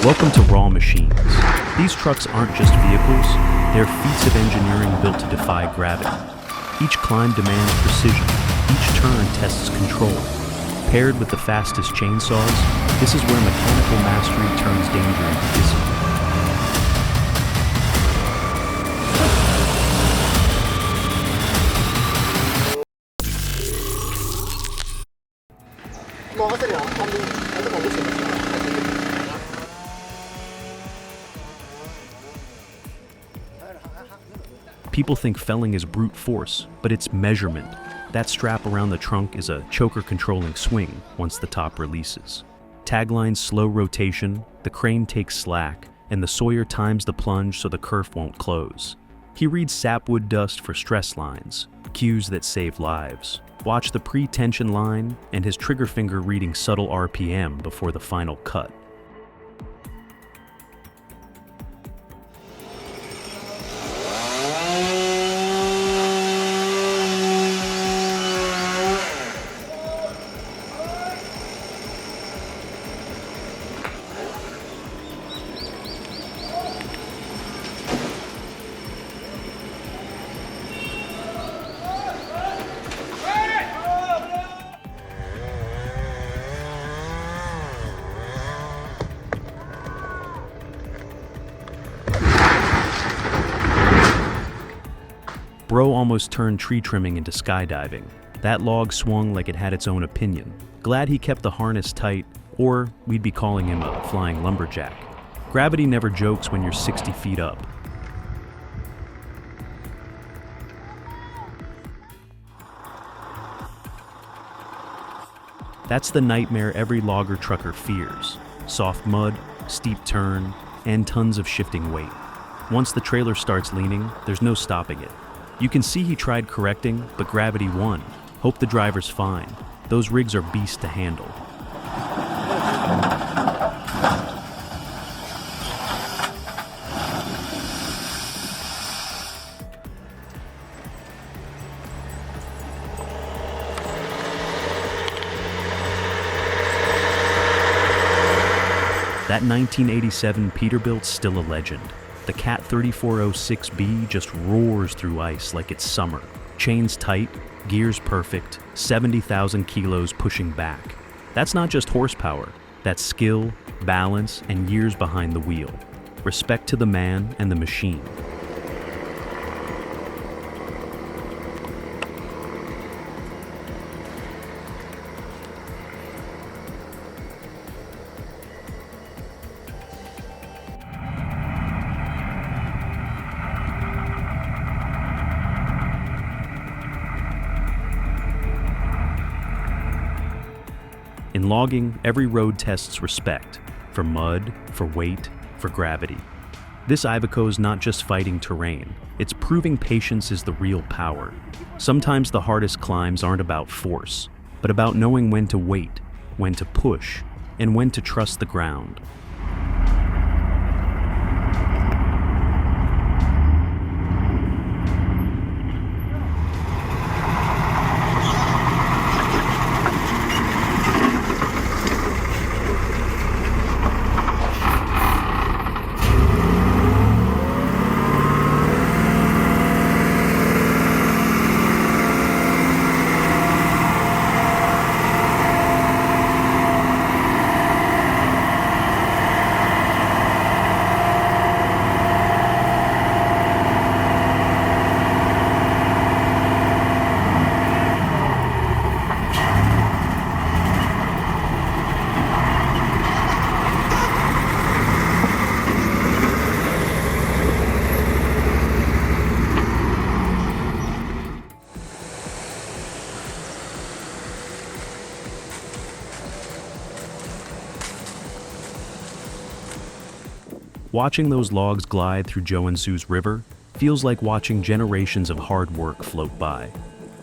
Welcome to Raw Machines. These trucks aren't just vehicles, they're feats of engineering built to defy gravity. Each climb demands precision, each turn tests control. Paired with the fastest chainsaws, this is where mechanical mastery turns danger into discipline. People think felling is brute force, but it's measurement. That strap around the trunk is a choker-controlling swing once the top releases. Tagline's slow rotation, the crane takes slack, and the sawyer times the plunge so the kerf won't close. He reads sapwood dust for stress lines, cues that save lives. Watch the pre-tension line and his trigger finger reading subtle RPM before the final cut. Bro almost turned tree trimming into skydiving. That log swung like it had its own opinion. Glad he kept the harness tight, or we'd be calling him a flying lumberjack. Gravity never jokes when you're 60 feet up. That's the nightmare every logger trucker fears. Soft mud, steep turn, and tons of shifting weight. Once the trailer starts leaning, there's no stopping it. You can see he tried correcting, but gravity won. Hope the driver's fine. Those rigs are beasts to handle. That 1987 Peterbilt's still a legend. The Cat 3406B just roars through ice like it's summer. Chains tight, gears perfect, 70,000 kilos pushing back. That's not just horsepower, that's skill, balance, and years behind the wheel. Respect to the man and the machine. In logging, every road tests respect, for mud, for weight, for gravity. This Iveco's not just fighting terrain, it's proving patience is the real power. Sometimes the hardest climbs aren't about force, but about knowing when to wait, when to push, and when to trust the ground. Watching those logs glide through Joensуу's river feels like watching generations of hard work float by.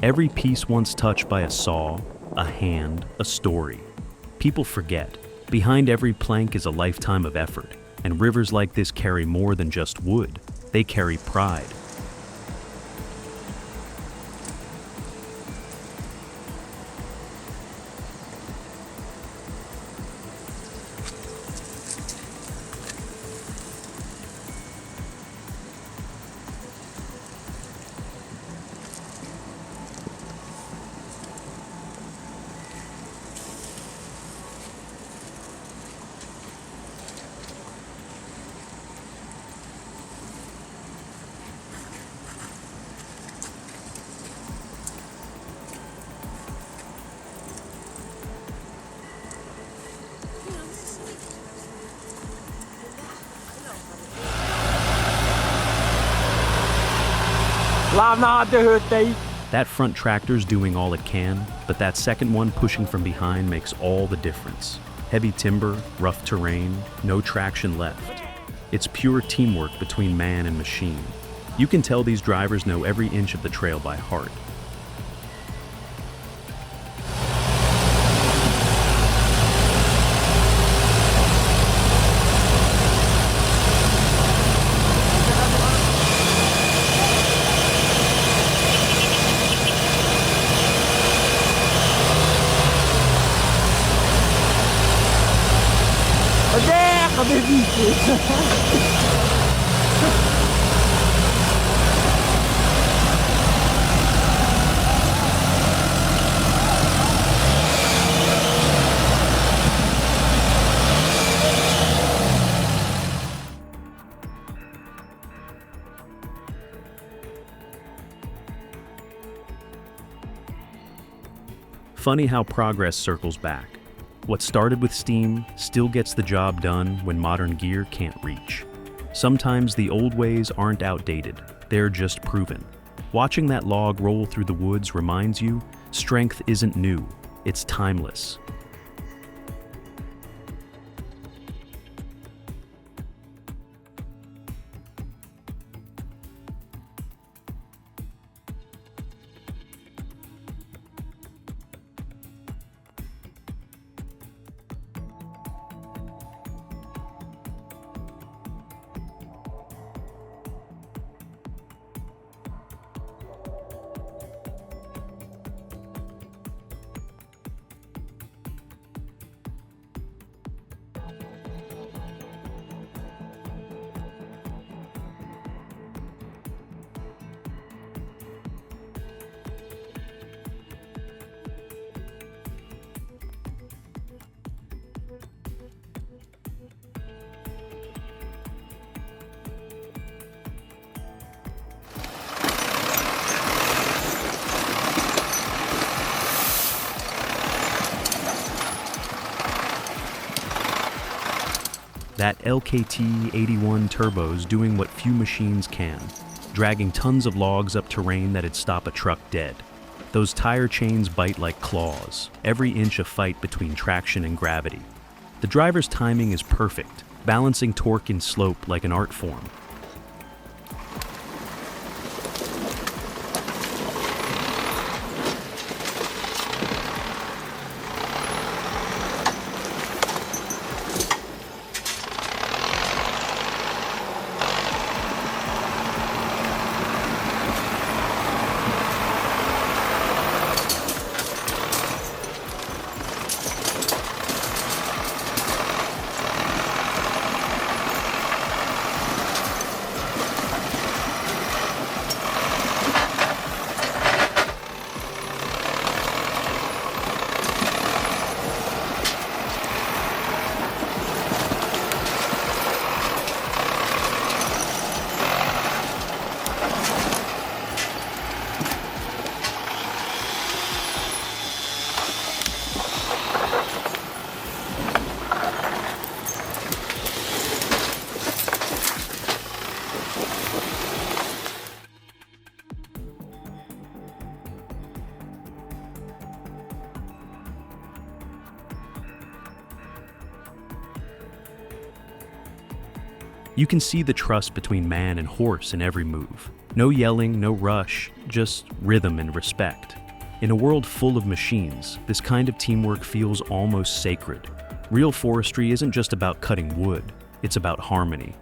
Every piece once touched by a saw, a hand, a story. People forget, behind every plank is a lifetime of effort, and rivers like this carry more than just wood, they carry pride. Làm nào cho hurt đi. That front tractor's doing all it can, but that second one pushing from behind makes all the difference. Heavy timber, rough terrain, no traction left. It's pure teamwork between man and machine. You can tell these drivers know every inch of the trail by heart. Yeah, kami busy. Funny how progress circles back. What started with steam still gets the job done when modern gear can't reach. Sometimes the old ways aren't outdated, they're just proven. Watching that log roll through the woods reminds you, strength isn't new, it's timeless. That LKT-81 turbo's doing what few machines can, dragging tons of logs up terrain that'd stop a truck dead. Those tire chains bite like claws, every inch a fight between traction and gravity. The driver's timing is perfect, balancing torque and slope like an art form. You can see the trust between man and horse in every move. No yelling, no rush, just rhythm and respect. In a world full of machines, this kind of teamwork feels almost sacred. Real forestry isn't just about cutting wood, it's about harmony.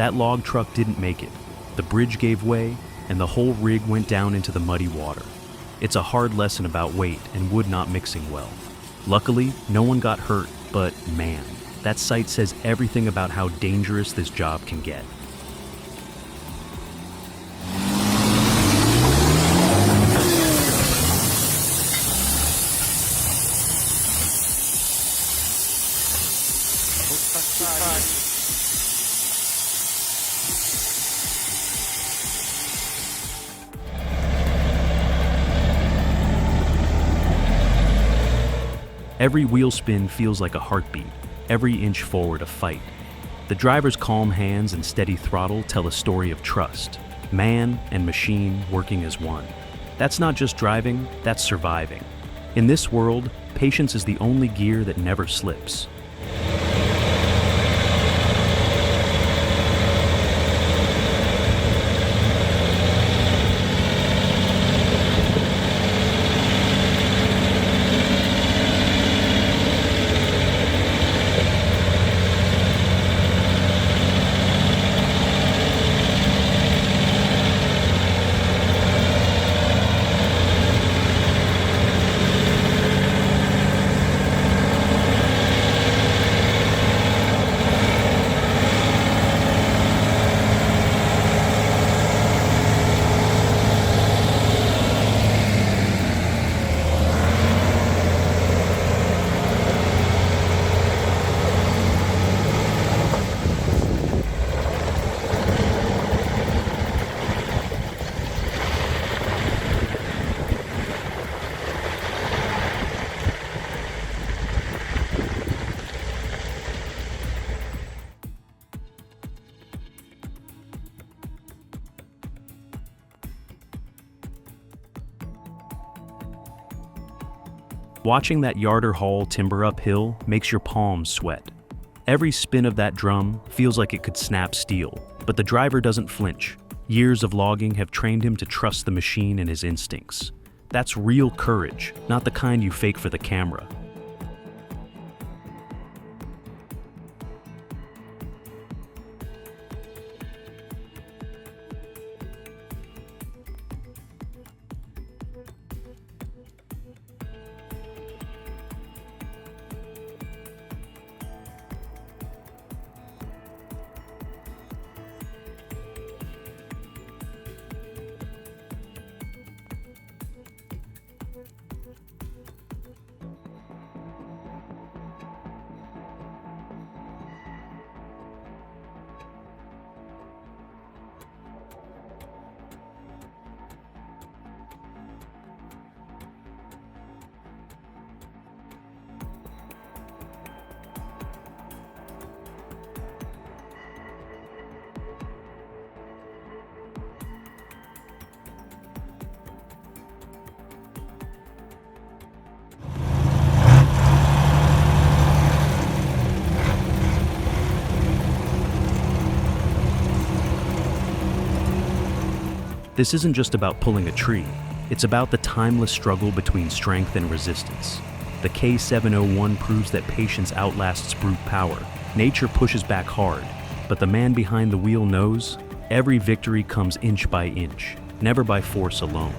That log truck didn't make it. The bridge gave way, and the whole rig went down into the muddy water. It's a hard lesson about weight and wood not mixing well. Luckily, no one got hurt, but man, that sight says everything about how dangerous this job can get. Every wheel spin feels like a heartbeat, every inch forward a fight. The driver's calm hands and steady throttle tell a story of trust, man and machine working as one. That's not just driving, that's surviving. In this world, patience is the only gear that never slips. Watching that yarder haul timber uphill makes your palms sweat. Every spin of that drum feels like it could snap steel, but the driver doesn't flinch. Years of logging have trained him to trust the machine and his instincts. That's real courage, not the kind you fake for the camera. This isn't just about pulling a tree. It's about the timeless struggle between strength and resistance. The K701 proves that patience outlasts brute power. Nature pushes back hard, but the man behind the wheel knows every victory comes inch by inch, never by force alone.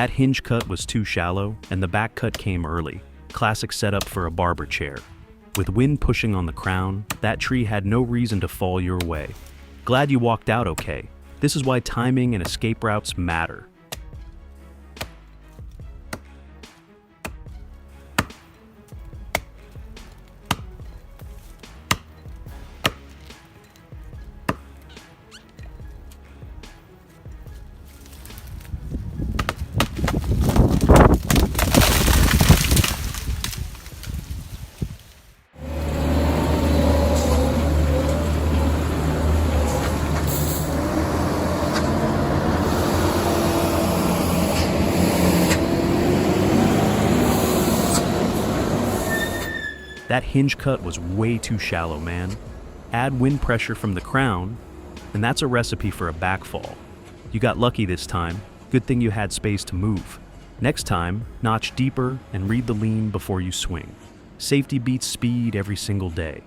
That hinge cut was too shallow, and the back cut came early. Classic setup for a barber chair. With wind pushing on the crown, that tree had no reason to fall your way. Glad you walked out okay. This is why timing and escape routes matter. That hinge cut was way too shallow, man. Add wind pressure from the crown, and that's a recipe for a backfall. You got lucky this time. Good thing you had space to move. Next time, notch deeper and read the lean before you swing. Safety beats speed every single day.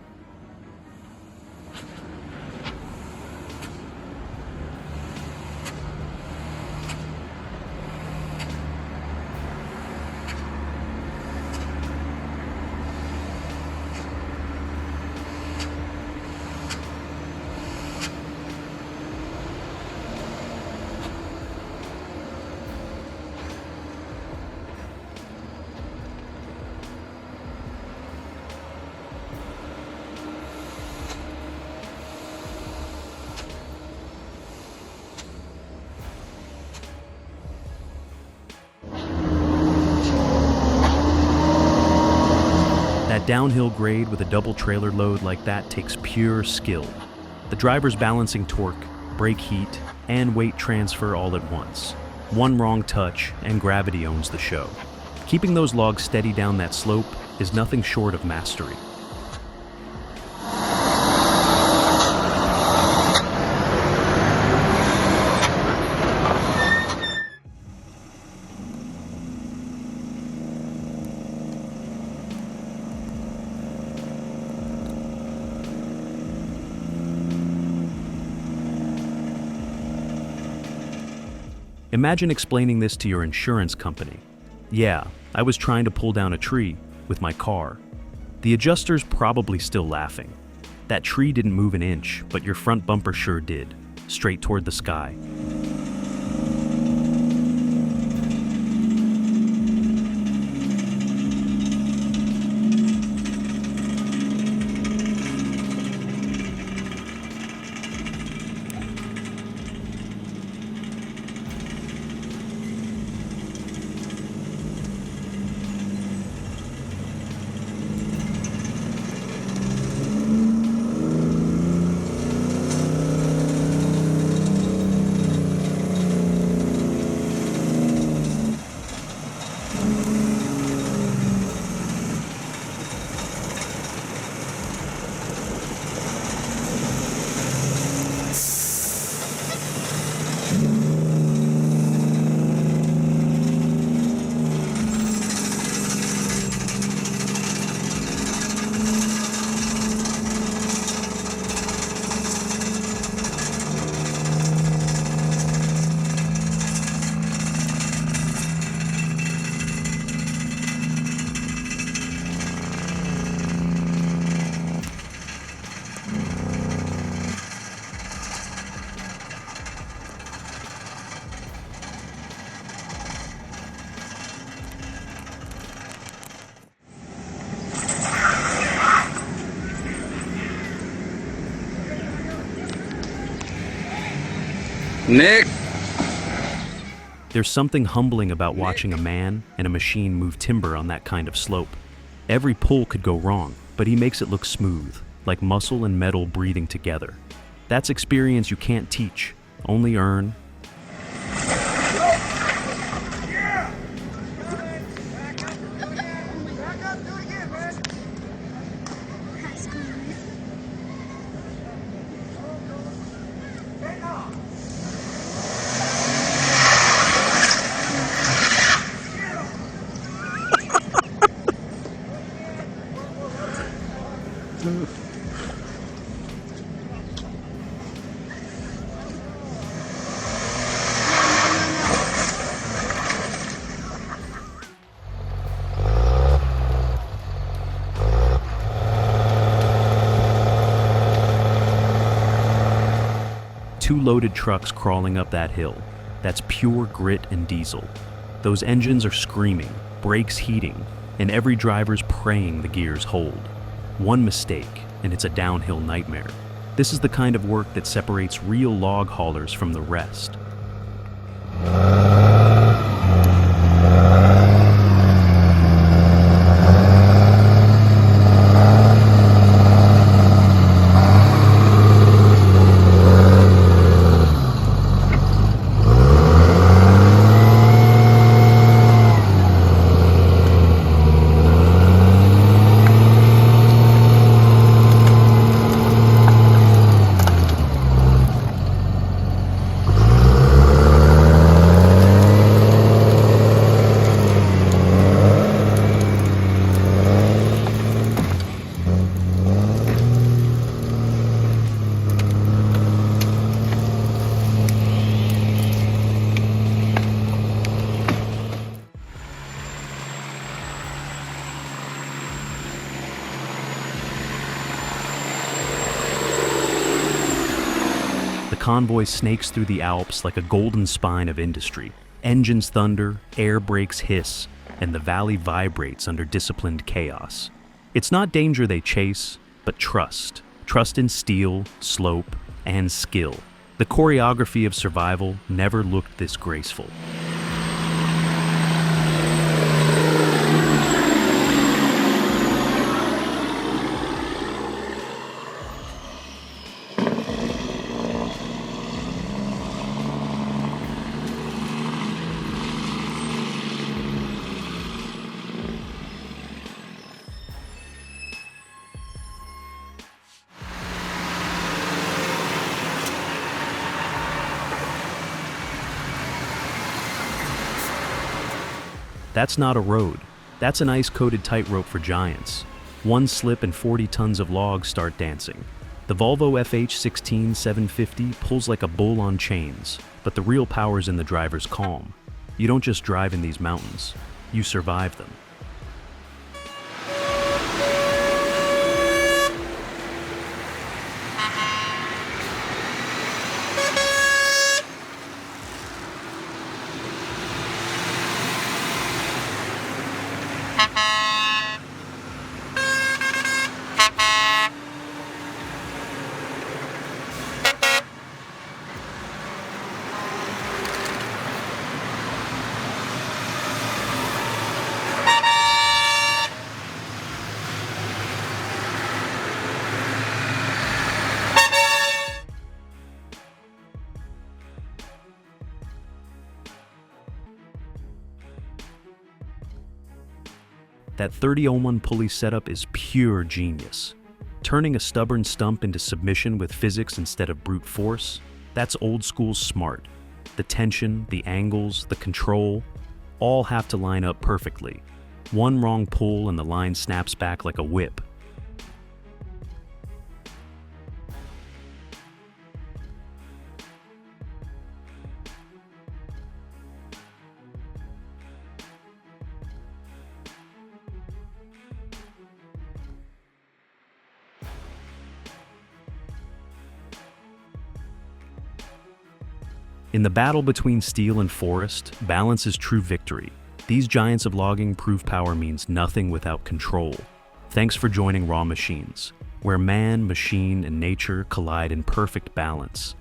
That downhill grade with a double trailer load like that takes pure skill. The driver's balancing torque, brake heat, and weight transfer all at once. One wrong touch and gravity owns the show. Keeping those logs steady down that slope is nothing short of mastery. Imagine explaining this to your insurance company. Yeah, I was trying to pull down a tree with my car. The adjuster's probably still laughing. That tree didn't move an inch, but your front bumper sure did, straight toward the sky. Nick! There's something humbling about watching a man and a machine move timber on that kind of slope. Every pull could go wrong, but he makes it look smooth, like muscle and metal breathing together. That's experience you can't teach, only earn. 2 loaded trucks crawling up that hill. That's pure grit and diesel. Those engines are screaming, brakes heating, and every driver's praying the gears hold. One mistake, and it's a downhill nightmare. This is the kind of work that separates real log haulers from the rest. The convoy snakes through the Alps like a golden spine of industry. Engines thunder, air brakes hiss, and the valley vibrates under disciplined chaos. It's not danger they chase, but trust. Trust in steel, slope, and skill. The choreography of survival never looked this graceful. That's not a road. That's an ice-coated tightrope for giants. One slip and 40 tons of logs start dancing. The Volvo FH16 750 pulls like a bull on chains, but the real power's in the driver's calm. You don't just drive in these mountains, you survive them. That 30-01 pulley setup is pure genius. Turning a stubborn stump into submission with physics instead of brute force, that's old school smart. The tension, the angles, the control, all have to line up perfectly. One wrong pull and the line snaps back like a whip. In the battle between steel and forest, balance is true victory. These giants of logging prove power means nothing without control. Thanks for joining Raw Machines, where man, machine, and nature collide in perfect balance.